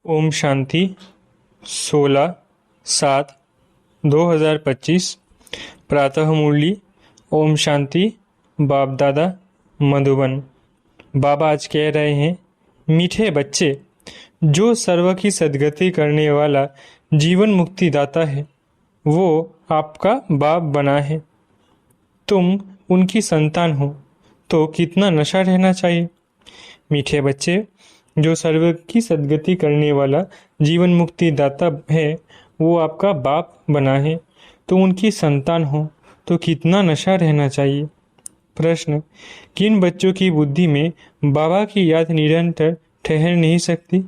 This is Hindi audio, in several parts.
ओम शांति 16/7/2025 प्रातः मुरली। ओम शांति। बाप दादा मधुबन। बाबा आज कह रहे हैं, मीठे बच्चे, जो सर्व की सद्गति करने वाला जीवन मुक्ति दाता है वो आपका बाप बना है। तुम उनकी संतान हो तो कितना नशा रहना चाहिए। मीठे बच्चे, जो सर्व की सद्गति करने वाला जीवन मुक्ति दाता है वो आपका बाप बना है, तो उनकी संतान हो तो कितना नशा रहना चाहिए। प्रश्न, किन बच्चों की बुद्धि में बाबा की याद निरंतर ठहर नहीं सकती?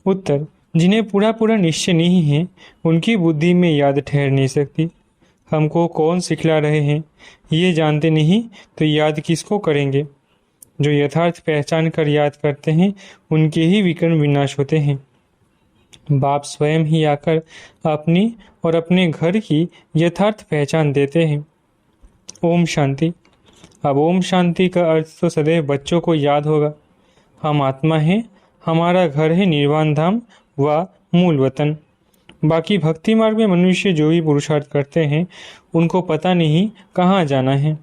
उत्तर, जिन्हें पूरा पूरा निश्चय नहीं है उनकी बुद्धि में याद ठहर नहीं सकती। हमको कौन सिखला रहे हैं ये जानते नहीं तो याद किसको करेंगे। जो यथार्थ पहचान कर याद करते हैं उनके ही विकर्म विनाश होते हैं। बाप स्वयं ही आकर अपनी और अपने घर की यथार्थ पहचान देते हैं। ओम शांति। अब ओम शांति का अर्थ तो सदैव बच्चों को याद होगा। हम आत्मा हैं, हमारा घर है निर्वाण धाम व मूल वतन। बाकी भक्ति मार्ग में मनुष्य जो भी पुरुषार्थ करते हैं उनको पता नहीं कहाँ जाना है,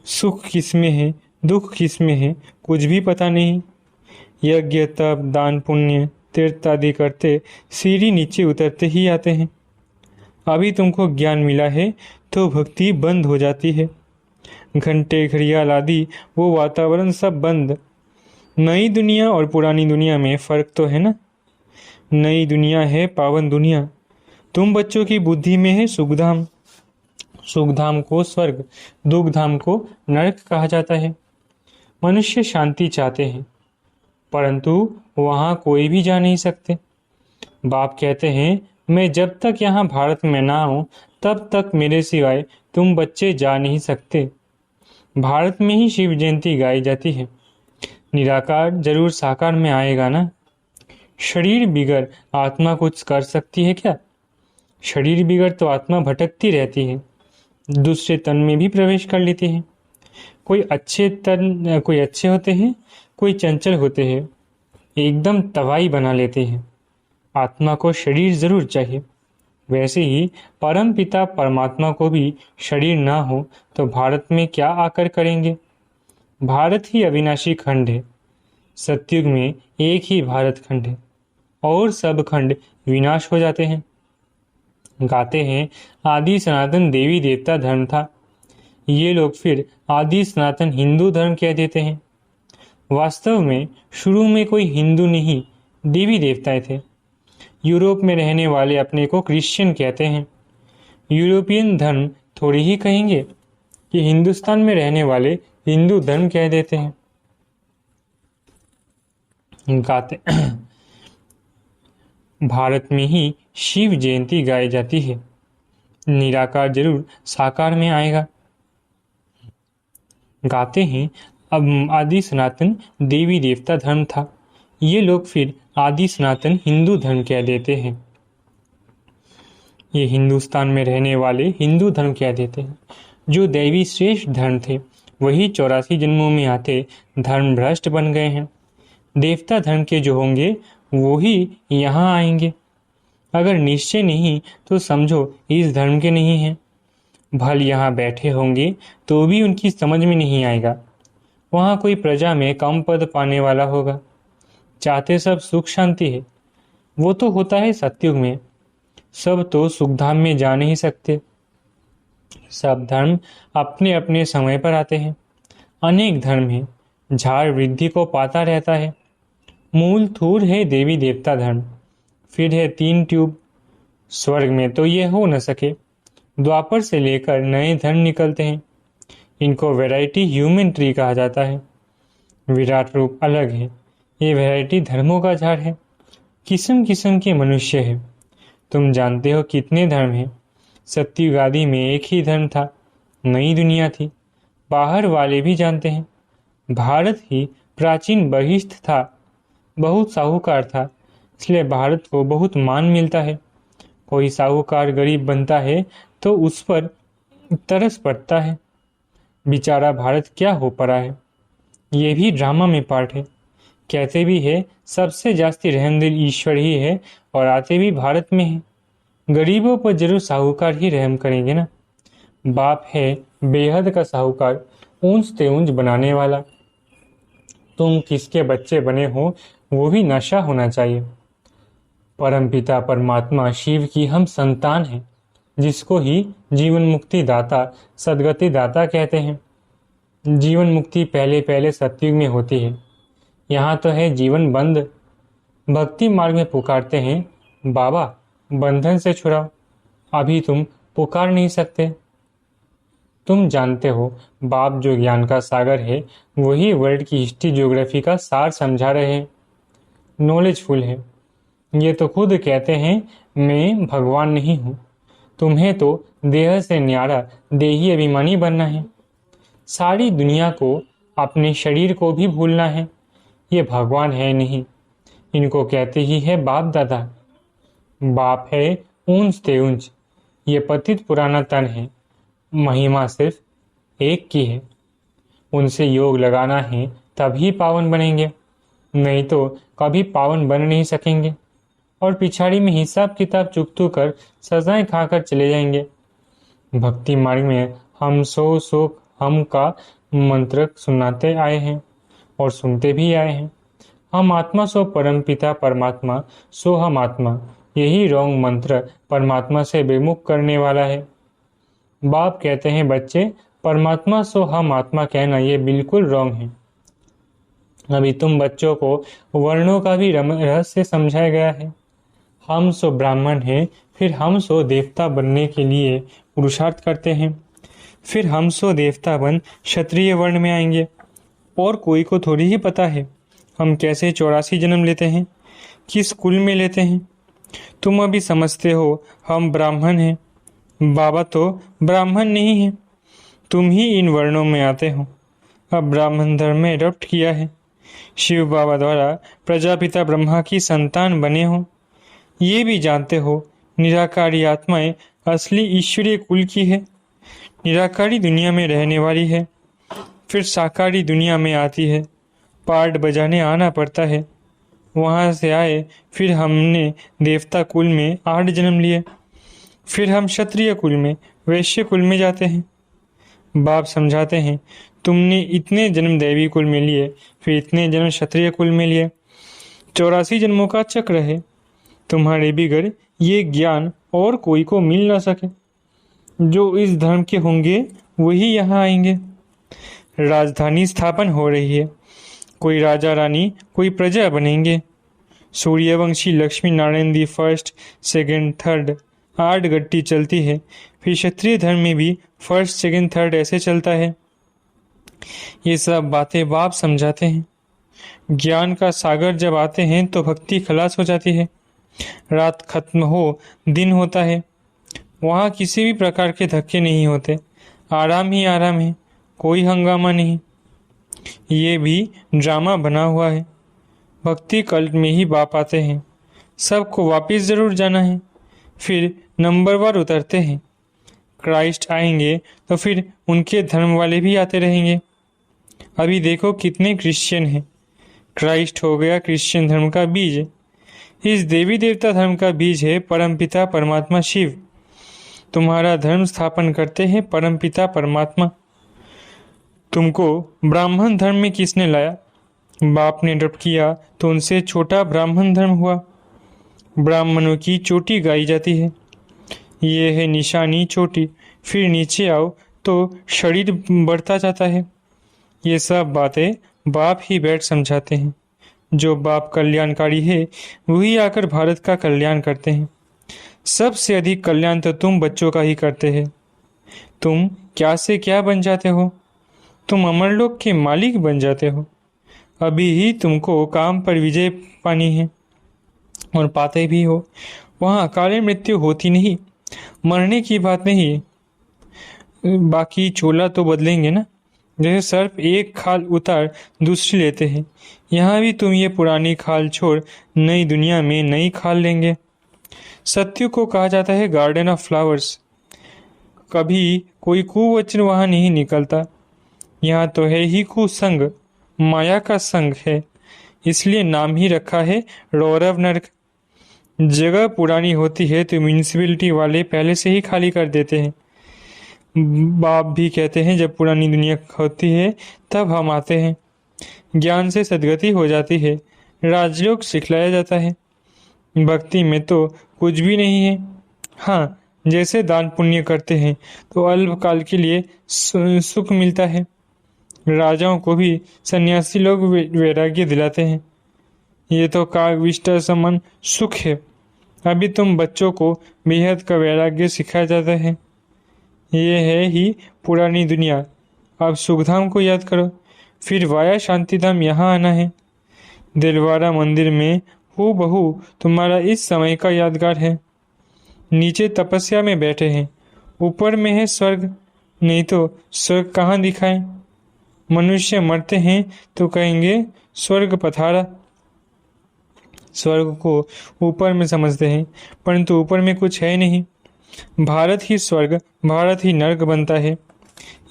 सुख किसमें है दुख किसमें है कुछ भी पता नहीं। यज्ञ तप दान पुण्य तीर्थ आदि करते सीढ़ी नीचे उतरते ही आते हैं। अभी तुमको ज्ञान मिला है तो भक्ति बंद हो जाती है। घंटे घड़ियाल आदि वो वातावरण सब बंद। नई दुनिया और पुरानी दुनिया में फर्क तो है ना। नई दुनिया है पावन दुनिया। तुम बच्चों की बुद्धि में है सुखधाम। सुखधाम को स्वर्ग, दुखधाम को नरक कहा जाता है। मनुष्य शांति चाहते हैं परंतु वहां कोई भी जा नहीं सकते। बाप कहते हैं, मैं जब तक यहाँ भारत में ना हूं तब तक मेरे सिवाय तुम बच्चे जा नहीं सकते। भारत में ही शिव जयंती गाई जाती है। निराकार जरूर साकार में आएगा ना। शरीर बिगड़ आत्मा कुछ कर सकती है क्या? शरीर बिगड़ तो आत्मा भटकती रहती है, दूसरे तन में भी प्रवेश कर लेती है। कोई अच्छे होते हैं, कोई चंचल होते हैं, एकदम तवाई बना लेते हैं। आत्मा को शरीर जरूर चाहिए। वैसे ही परम पिता परमात्मा को भी शरीर ना हो तो भारत में क्या आकर करेंगे। भारत ही अविनाशी खंड है। सतयुग में एक ही भारत खंड है और सब खंड विनाश हो जाते हैं। गाते हैं, आदि सनातन देवी देवता धर्म था। ये लोग फिर आदि सनातन हिंदू धर्म कह देते हैं। वास्तव में शुरू में कोई हिंदू नहीं, देवी देवताएं थे। यूरोप में रहने वाले अपने को क्रिश्चियन कहते हैं। यूरोपियन धर्म थोड़ी ही कहेंगे कि हिंदुस्तान में रहने वाले हिंदू धर्म कह देते हैं। गाते भारत में ही शिव जयंती गाई जाती है। निराकार जरूर साकार में आएगा। गाते हैं, अब आदि सनातन देवी देवता धर्म था। ये लोग फिर आदि सनातन हिंदू धर्म कह देते हैं। ये हिंदुस्तान में रहने वाले हिंदू धर्म कह देते हैं। जो दैवी श्रेष्ठ धर्म थे वही 84 जन्मों में आते धर्म भ्रष्ट बन गए हैं। देवता धर्म के जो होंगे वो ही यहाँ आएंगे। अगर निश्चय नहीं तो समझो इस धर्म के नहीं हैं। भल यहाँ बैठे होंगे तो भी उनकी समझ में नहीं आएगा। वहाँ कोई प्रजा में कम पद पाने वाला होगा। चाहते सब सुख शांति है, वो तो होता है सतयुग में। सब तो सुखधाम में जा नहीं सकते। सब धर्म अपने अपने समय पर आते हैं। अनेक धर्म है, झाड़ वृद्धि को पाता रहता है। मूल थूर है देवी देवता धर्म, फिर है 3 ट्यूब। स्वर्ग में तो ये हो न सके। द्वापर से लेकर नए धर्म निकलते हैं। इनको वैरायटी ह्यूमन ट्री कहा जाता है। विराट रूप अलग है, ये वैरायटी धर्मों का झाड़ है। किस्म किस्म के मनुष्य है। तुम जानते हो कितने धर्म हैं। सत्ययुग आदि में एक ही धर्म था, नई दुनिया थी। बाहर वाले भी जानते हैं। भारत ही प्राचीन बहिष्ठ था, बहुत साहूकार था, इसलिए भारत को बहुत मान मिलता है। कोई साहूकार गरीब बनता है तो उस पर तरस पड़ता है। बेचारा भारत क्या हो पड़ा है। ये भी ड्रामा में पार्ट है। कहते भी है सबसे जास्ती रहमदिल ईश्वर ही है और आते भी भारत में है। गरीबों पर जरूर साहूकार ही रहम करेंगे ना। बाप है बेहद का साहूकार, ऊंच ते ऊंच बनाने वाला। तुम किसके बच्चे बने हो वो भी नशा होना चाहिए। परमपिता परमात्मा शिव की हम संतान हैं, जिसको ही जीवन मुक्ति दाता सदगति दाता कहते हैं। जीवन मुक्ति पहले पहले सतयुग में होती है, यहाँ तो है जीवन बंद। भक्ति मार्ग में पुकारते हैं बाबा बंधन से छुड़ाओ, अभी तुम पुकार नहीं सकते। तुम जानते हो बाप जो ज्ञान का सागर है वही वर्ल्ड की हिस्ट्री ज्योग्राफी का सार समझा रहे हैं, नॉलेजफुल है। ये तो खुद कहते हैं मैं भगवान नहीं हूँ। तुम्हें तो देह से न्यारा देही अभिमानी बनना है, सारी दुनिया को अपने शरीर को भी भूलना है। ये भगवान है नहीं, इनको कहते ही है बाप दादा। बाप है ऊंच ते ऊंच, ये पतित पुराना तन है, महिमा सिर्फ एक की है। उनसे योग लगाना है तभी पावन बनेंगे, नहीं तो कभी पावन बन नहीं सकेंगे और पिछाड़ी में हिसाब किताब चुकतू कर सजाएं खाकर चले जाएंगे। भक्ति मार्ग में हम सो हम का मंत्र सुनाते आए हैं और सुनते भी आए हैं। हम आत्मा सो परम पिता परमात्मा सो हम आत्मा, यही रॉन्ग मंत्र परमात्मा से विमुख करने वाला है। बाप कहते हैं बच्चे परमात्मा सो हम आत्मा कहना ये बिल्कुल रॉन्ग है। अभी तुम बच्चों को वर्णों का भी रहस्य समझाया गया है। हम सो ब्राह्मण हैं, फिर हम सो देवता बनने के लिए पुरुषार्थ करते हैं, फिर हम सो देवता बन क्षत्रिय वर्ण में आएंगे। और कोई को थोड़ी ही पता है हम कैसे 84 जन्म लेते हैं, किस कुल में लेते हैं। तुम अभी समझते हो हम ब्राह्मण हैं, बाबा तो ब्राह्मण नहीं है, तुम ही इन वर्णों में आते हो। अब ब्राह्मण धर्म में अडॉप्ट किया है, शिव बाबा द्वारा प्रजापिता ब्रह्मा की संतान बने हो। ये भी जानते हो निराकारी आत्माएं असली ईश्वरीय कुल की है, निराकारी दुनिया में रहने वाली है, फिर साकारी दुनिया में आती है, पार्ट बजाने आना पड़ता है। वहाँ से आए फिर हमने देवता कुल में 8 जन्म लिए, फिर हम क्षत्रिय कुल में वैश्य कुल में जाते हैं। बाप समझाते हैं तुमने इतने जन्म दैवी कुल में लिए, फिर इतने जन्म क्षत्रिय कुल में लिए, 84 जन्मों का चक्र है। तुम्हारे बिगड़ ये ज्ञान और कोई को मिल ना सके। जो इस धर्म के होंगे वही यहाँ आएंगे। राजधानी स्थापन हो रही है, कोई राजा रानी कोई प्रजा बनेंगे। Suryavanshi Lakshmi Narayan the first second third 8 गट्टी चलती है, फिर क्षत्रिय धर्म में भी फर्स्ट सेकंड थर्ड ऐसे चलता है। ये सब बातें बाप समझाते हैं। ज्ञान का सागर जब आते हैं तो भक्ति खलास हो जाती है, रात खत्म हो दिन होता है। वहाँ किसी भी प्रकार के धक्के नहीं होते, आराम ही आराम है, कोई हंगामा नहीं। ये भी ड्रामा बना हुआ है। भक्ति कल्ट में ही बाप आते हैं, सबको वापस जरूर जाना है, फिर नंबरवार उतरते हैं। क्राइस्ट आएंगे तो फिर उनके धर्म वाले भी आते रहेंगे। अभी देखो कितने क्रिश्चियन हैं। क्राइस्ट हो गया क्रिश्चियन धर्म का बीज। इस देवी देवता धर्म का बीज है परमपिता परमात्मा शिव। तुम्हारा धर्म स्थापन करते हैं परमपिता परमात्मा। तुमको ब्राह्मण धर्म में किसने लाया? बाप ने अडॉप्ट किया तो उनसे छोटा ब्राह्मण धर्म हुआ। ब्राह्मणों की चोटी गाई जाती है, ये है निशानी चोटी। फिर नीचे आओ तो शरीर बढ़ता जाता है। ये सब बातें बाप ही बैठ समझाते हैं। जो बाप कल्याणकारी है वही आकर भारत का कल्याण करते हैं। सबसे अधिक कल्याण तो तुम बच्चों का ही करते हैं। तुम क्या से क्या बन जाते हो, तुम अमरलोक के मालिक बन जाते हो। अभी ही तुमको काम पर विजय पानी है और पाते भी हो। वहाँ अकाल मृत्यु होती नहीं, मरने की बात नहीं। बाकी चोला तो बदलेंगे ना, जैसे सर्प एक खाल उतार दूसरी लेते हैं। यहाँ भी तुम ये पुरानी खाल छोड़ नई दुनिया में नई खाल लेंगे। सत्य को कहा जाता है गार्डन ऑफ फ्लावर्स। कभी कोई कुवचन वहाँ नहीं निकलता। यहाँ तो है ही कुसंग, माया का संग है। इसलिए नाम ही रखा है रौरव नर्क। जगह पुरानी होती है तो म्यूनिसिपैलिटी वाले पहले से ही खाली कर देते हैं। बाप भी कहते हैं जब पुरानी दुनिया होती है तब हम आते हैं। ज्ञान से सद्गति हो जाती है, राजयोग सिखलाया जाता है। भक्ति में तो कुछ भी नहीं है। हाँ, जैसे दान पुण्य करते हैं तो अल्पकाल के लिए सुख मिलता है। राजाओं को भी सन्यासी लोग वैराग्य दिलाते हैं। ये तो काविष्ट समान सुख है। अभी तुम बच्चों को बेहद का वैराग्य सिखाया जाता है। ये है ही पुरानी दुनिया। अब सुखधाम को याद करो, फिर वाया शांतिधाम यहाँ आना है। दिलवारा मंदिर में हूबहू तुम्हारा इस समय का यादगार है। नीचे तपस्या में बैठे हैं, ऊपर में है स्वर्ग। नहीं तो स्वर्ग कहाँ दिखाए। मनुष्य मरते हैं तो कहेंगे स्वर्ग पधारा। स्वर्ग को ऊपर में समझते हैं, परंतु ऊपर में कुछ है नहीं। भारत ही स्वर्ग, भारत ही नर्क बनता है।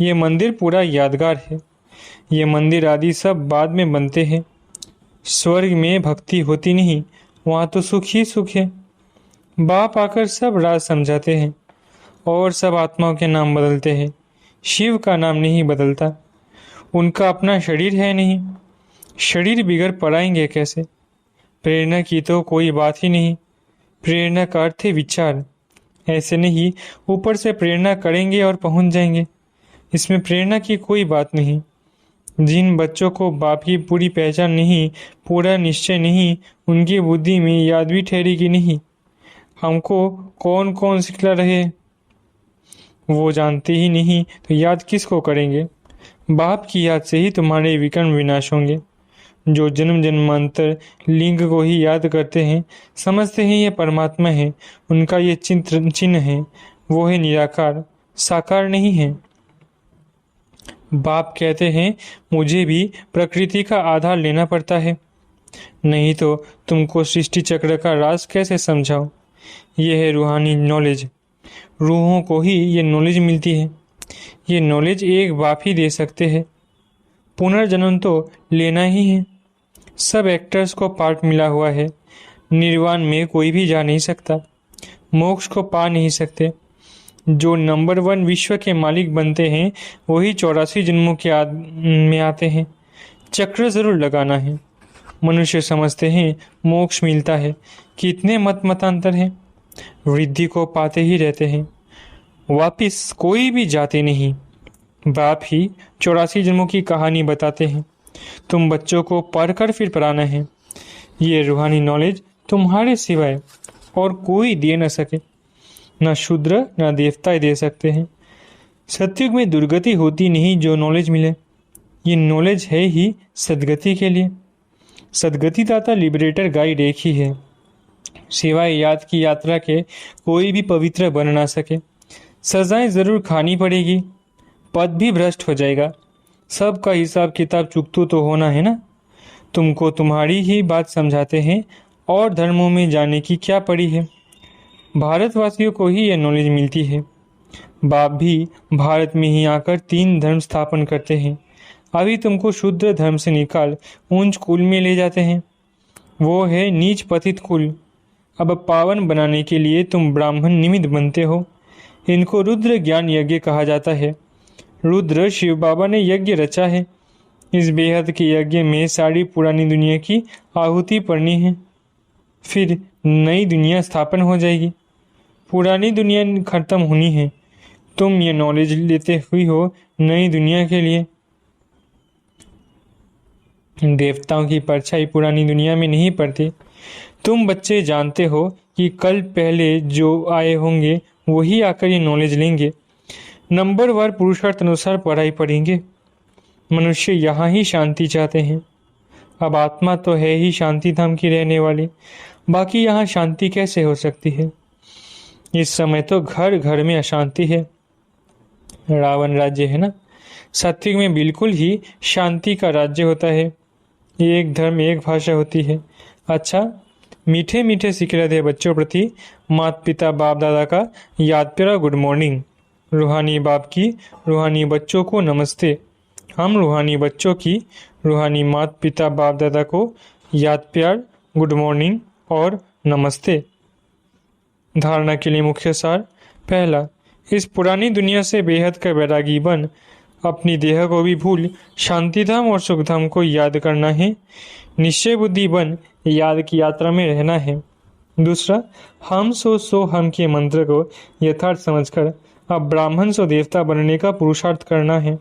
ये मंदिर पूरा यादगार है। ये मंदिर आदि सब बाद में बनते हैं। स्वर्ग में भक्ति होती नहीं, वहाँ तो सुख ही सुख है। बाप आकर सब राज समझाते हैं और सब आत्माओं के नाम बदलते हैं। शिव का नाम नहीं बदलता, उनका अपना शरीर है नहीं। शरीर बिगड़ पड़ाएंगे कैसे। प्रेरणा की तो कोई बात ही नहीं। प्रेरणा का अर्थ है विचार। ऐसे नहीं ऊपर से प्रेरणा करेंगे और पहुंच जाएंगे। इसमें प्रेरणा की कोई बात नहीं। जिन बच्चों को बाप की पूरी पहचान नहीं, पूरा निश्चय नहीं, उनकी बुद्धि में याद भी ठहरेगी नहीं। हमको कौन कौन सिखला रहे वो जानते ही नहीं तो याद किसको करेंगे। बाप की याद से ही तुम्हारे विकर्म विनाश होंगे। जो जन्म जन्मांतर लिंग को ही याद करते हैं, समझते हैं ये परमात्मा है, उनका ये चिन्ह है, वो है निराकार, साकार नहीं है। बाप कहते हैं मुझे भी प्रकृति का आधार लेना पड़ता है, नहीं तो तुमको सृष्टि चक्र का राज कैसे समझाओ। ये है रूहानी नॉलेज। रूहों को ही ये नॉलेज मिलती है। ये नॉलेज एक बाप ही दे सकते हैं। पुनर्जन्म तो लेना ही है। सब एक्टर्स को पार्ट मिला हुआ है। निर्वाण में कोई भी जा नहीं सकता, मोक्ष को पा नहीं सकते। जो नंबर 1 विश्व के मालिक बनते हैं वही 84 जन्मों के में आते हैं। चक्र जरूर लगाना है। मनुष्य समझते हैं मोक्ष मिलता है, कितने मत मतांतर हैं। वृद्धि को पाते ही रहते हैं, वापिस कोई भी जाते नहीं। बाप ही 84 जन्मों की कहानी बताते हैं। तुम बच्चों को पढ़कर फिर पढ़ाना है। ये रूहानी नॉलेज तुम्हारे सिवाय और कोई दे न सके। न शूद्र न देवता दे सकते हैं। सत्युग में दुर्गति होती नहीं जो नॉलेज मिले। ये नॉलेज है ही सदगति के लिए। सदगति दाता लिबरेटर गाइड एक ही है। सिवाय याद की यात्रा के कोई भी पवित्र बन ना सके। सजाएं जरूर खानी पड़ेगी, पद भी भ्रष्ट हो जाएगा। सबका हिसाब किताब चुकतू तो होना है ना। तुमको तुम्हारी ही बात समझाते हैं और धर्मों में जाने की क्या पड़ी है। भारतवासियों को ही यह नॉलेज मिलती है। बाप भी भारत में ही आकर 3 धर्म स्थापन करते हैं। अभी तुमको शूद्र धर्म से निकाल ऊंच कुल में ले जाते हैं। वो है नीच पतित कुल। अब पावन बनाने के लिए तुम ब्राह्मण निमित्त बनते हो। इनको रुद्र ज्ञान यज्ञ कहा जाता है। रुद्र शिव बाबा ने यज्ञ रचा है। इस बेहद के यज्ञ में सारी पुरानी दुनिया की आहुति पड़नी है, फिर नई दुनिया स्थापन हो जाएगी। पुरानी दुनिया खत्म होनी है। तुम ये नॉलेज लेते हुई हो नई दुनिया के लिए। देवताओं की परछाई पुरानी दुनिया में नहीं पड़ती। तुम बच्चे जानते हो कि कल पहले जो आए होंगे वही आकर ये नॉलेज लेंगे। नंबरवार पुरुषार्थ अनुसार पढ़ाई पढ़ेंगे। मनुष्य यहाँ ही शांति चाहते हैं। अब आत्मा तो है ही शांति धाम की रहने वाली, बाकी यहाँ शांति कैसे हो सकती है। इस समय तो घर घर में अशांति है। रावण राज्य है ना। सत्युग में बिल्कुल ही शांति का राज्य होता है। एक धर्म एक भाषा होती है। अच्छा, मीठे मीठे सिकरत है बच्चों प्रति माता पिता बाप दादा का याद प्यारा गुड मॉर्निंग। रूहानी बाप की रूहानी बच्चों को नमस्ते। हम रूहानी बच्चों की रूहानी माता पिता बाप दादा को याद प्यार, गुड मॉर्निंग और नमस्ते। धारणा के लिए मुख्य सार। पहला, इस पुरानी दुनिया से बेहद का वैरागी बन अपनी देह को भी भूल शांतिधाम और सुखधाम को याद करना है। निश्चय बुद्धि बन याद की यात्रा में रहना है। दूसरा, हम सो हम के मंत्र को यथार्थ समझकर अब ब्राह्मण सो देवता बनने का पुरुषार्थ करना है।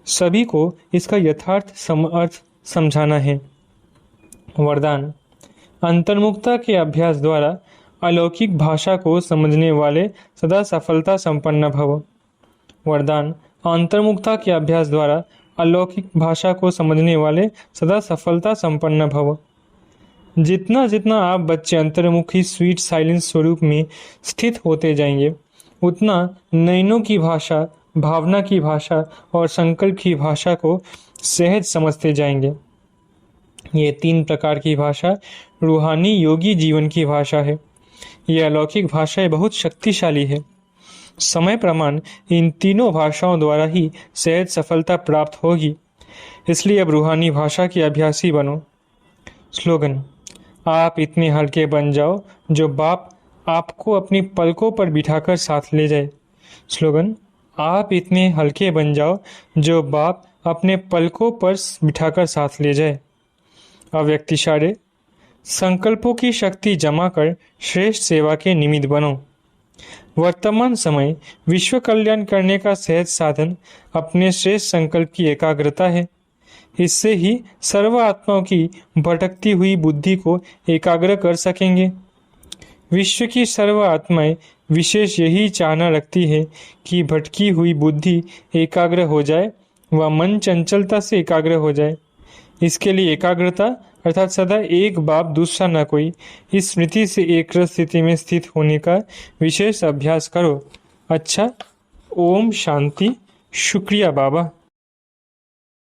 सभी को इसका यथार्थ अर्थ समझाना है। वरदान, अंतर्मुखता के अभ्यास द्वारा अलौकिक भाषा को समझने वाले सदा सफलता संपन्न भव। वरदान, अंतर्मुखता के अभ्यास द्वारा अलौकिक भाषा को समझने वाले सदा सफलता संपन्न भव। जितना जितना आप बच्चे अंतर्मुखी स्वीट साइलेंस स्वरूप में स्थित होते जाएंगे, उतना नयनों की भाषा, भावना की भाषा और संकल्प की भाषा को सहज समझते जाएंगे। ये 3 प्रकार की भाषा रूहानी योगी जीवन की भाषा है। यह अलौकिक भाषाएं बहुत शक्तिशाली है। समय प्रमाण इन तीनों भाषाओं द्वारा ही सहज सफलता प्राप्त होगी। इसलिए अब रूहानी भाषा के अभ्यासी बनो। स्लोगन, आप इतने हल्के बन जाओ जो बाप आपको अपनी पलकों पर बिठाकर साथ ले जाए। स्लोगन, आप इतने हल्के बन जाओ जो बाप अपने पलकों पर बिठाकर साथ ले जाए। अव्यक्त इशारे, संकल्पों की शक्ति जमा कर श्रेष्ठ सेवा के निमित्त बनो। वर्तमान समय विश्व कल्याण करने का सहज साधन अपने श्रेष्ठ संकल्प की एकाग्रता है। इससे ही सर्व आत्माओं की भटकती हुई बुद्धि को एकाग्र कर सकेंगे। विश्व की सर्व आत्माएं विशेष यही चाहना रखती है कि भटकी हुई बुद्धि एकाग्र हो जाए व मन चंचलता से एकाग्र हो जाए। इसके लिए एकाग्रता अर्थात सदा एक बाप दूसरा न कोई, इस स्मृति से एक स्थिति में स्थित होने का विशेष अभ्यास करो। अच्छा, ओम शांति। शुक्रिया बाबा।